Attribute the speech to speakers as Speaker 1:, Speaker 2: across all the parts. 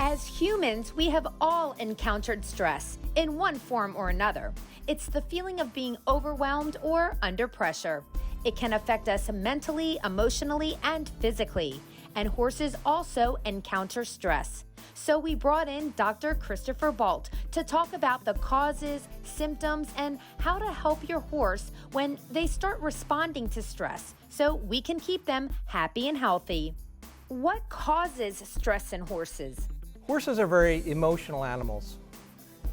Speaker 1: As humans, we have all encountered stress in one form or another. It's the feeling of being overwhelmed or under pressure. It can affect us mentally, emotionally, and physically. And horses also encounter stress. So we brought in Dr. Christopher Baldt to talk about the causes, symptoms, and how to help your horse when they start responding to stress so we can keep them happy and healthy. What causes stress in horses?
Speaker 2: Horses are very emotional animals.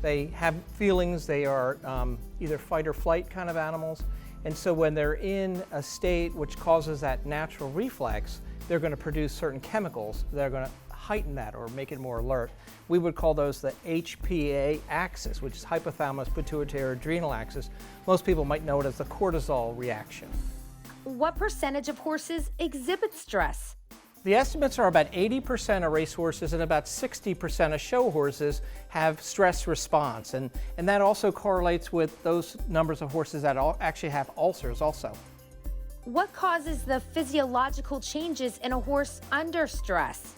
Speaker 2: They have feelings. They are either fight or flight kind of animals. And so when they're in a state which causes that natural reflex, they're going to produce certain chemicals that are going to heighten that or make it more alert. We would call those the HPA axis, which is hypothalamus pituitary adrenal axis. Most people might know it as the cortisol reaction.
Speaker 1: What percentage of horses exhibit stress?
Speaker 2: The estimates are about 80% of racehorses and about 60% of show horses have stress response. And that also correlates with those numbers of horses that actually have ulcers also.
Speaker 1: What causes the physiological changes in a horse under stress?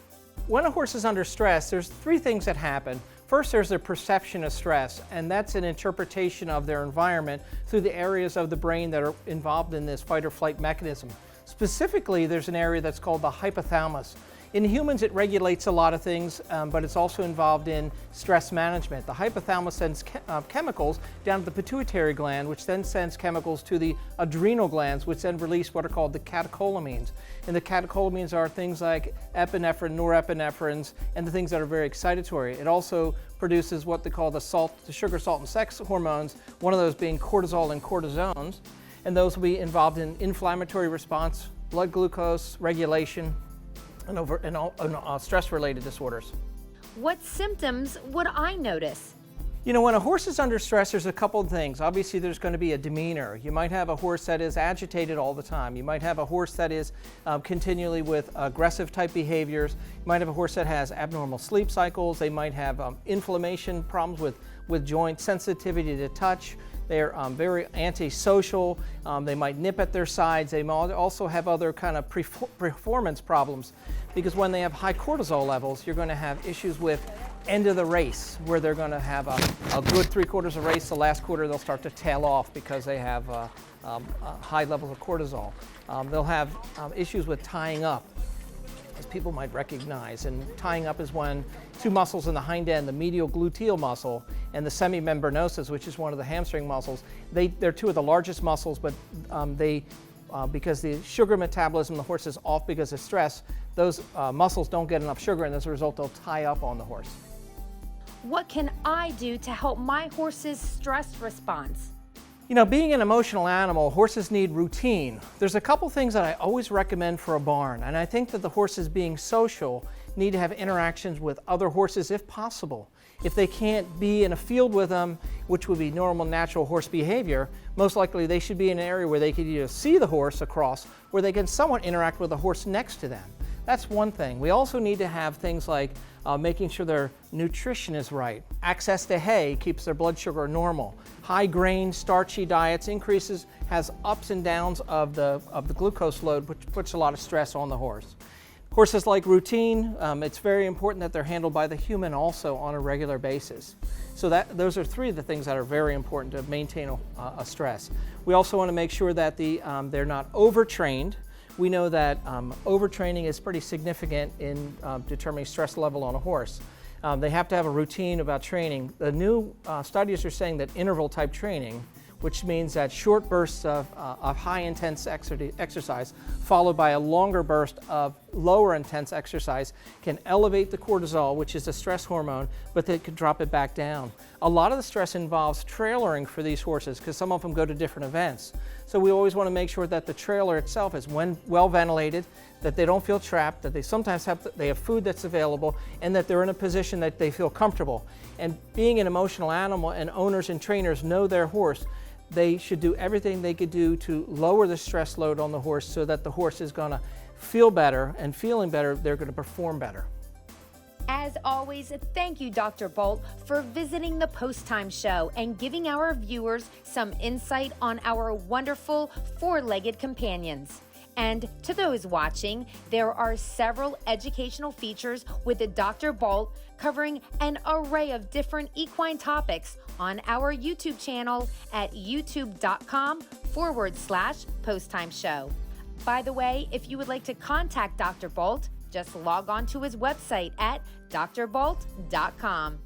Speaker 2: When a horse is under stress, there's three things that happen. First, there's their perception of stress, and that's an interpretation of their environment through the areas of the brain that are involved in this fight or flight mechanism. Specifically, there's an area that's called the hypothalamus. In humans, it regulates a lot of things, but it's also involved in stress management. The hypothalamus sends chemicals down to the pituitary gland, which then sends chemicals to the adrenal glands, which then release what are called the catecholamines. And the catecholamines are things like epinephrine, norepinephrines, and the things that are very excitatory. It also produces what they call the sugar, salt, and sex hormones, one of those being cortisol and cortisones. And those will be involved in inflammatory response, blood glucose regulation, and stress-related disorders.
Speaker 1: What symptoms would I notice?
Speaker 2: You know, when a horse is under stress, there's a couple of things. Obviously, there's going to be a demeanor. You might have a horse that is agitated all the time. You might have a horse that is continually with aggressive type behaviors. You might have a horse that has abnormal sleep cycles. They might have inflammation problems with joint sensitivity to touch. They're very antisocial. They might nip at their sides. They might also have other kind of performance problems, because when they have high cortisol levels, you're going to have issues with end of the race, where they're going to have a good 3/4 of race. The last quarter, they'll start to tail off because they have high levels of cortisol. They'll have issues with tying up, as people might recognize. And tying up is when two muscles in the hind end, the medial gluteal muscle and the semimembranosus, which is one of the hamstring muscles, they're two of the largest muscles, but because the sugar metabolism of the horse is off because of stress, those muscles don't get enough sugar, and as a result, they'll tie up on the horse.
Speaker 1: What can I do to help my horse's stress response?
Speaker 2: You know, being an emotional animal, horses need routine. There's a couple things that I always recommend for a barn, and I think that the horses, being social, need to have interactions with other horses if possible. If they can't be in a field with them, which would be normal, natural horse behavior, most likely they should be in an area where they could either see the horse across, where they can somewhat interact with the horse next to them. That's one thing. We also need to have things like making sure their nutrition is right. Access to hay keeps their blood sugar normal. High grain, starchy diets has ups and downs of the glucose load, which puts a lot of stress on the horse. Horses like routine. It's very important that they're handled by the human also on a regular basis. So those are three of the things that are very important to maintain a stress. We also want to make sure that they're not overtrained. We know that overtraining is pretty significant in determining stress level on a horse. They have to have a routine about training. The new studies are saying that interval type training, which means that short bursts of high intense exercise followed by a longer burst of lower intense exercise, can elevate the cortisol, which is a stress hormone, but they could drop it back down. A lot of the stress involves trailering for these horses, because some of them go to different events. So we always want to make sure that the trailer itself is well ventilated, that they don't feel trapped, that they sometimes have food that's available, and that they're in a position that they feel comfortable. And being an emotional animal, and owners and trainers know their horse, they should do everything they could do to lower the stress load on the horse so that the horse is going to feel better, and feeling better, they're going to perform better.
Speaker 1: As always, thank you, Dr. Baldt, for visiting the Post Time Show and giving our viewers some insight on our wonderful four-legged companions. And to those watching, there are several educational features with Dr. Baldt covering an array of different equine topics on our YouTube channel at youtube.com/posttime-show. By the way, if you would like to contact Dr. Baldt, just log on to his website at drbaldt.com.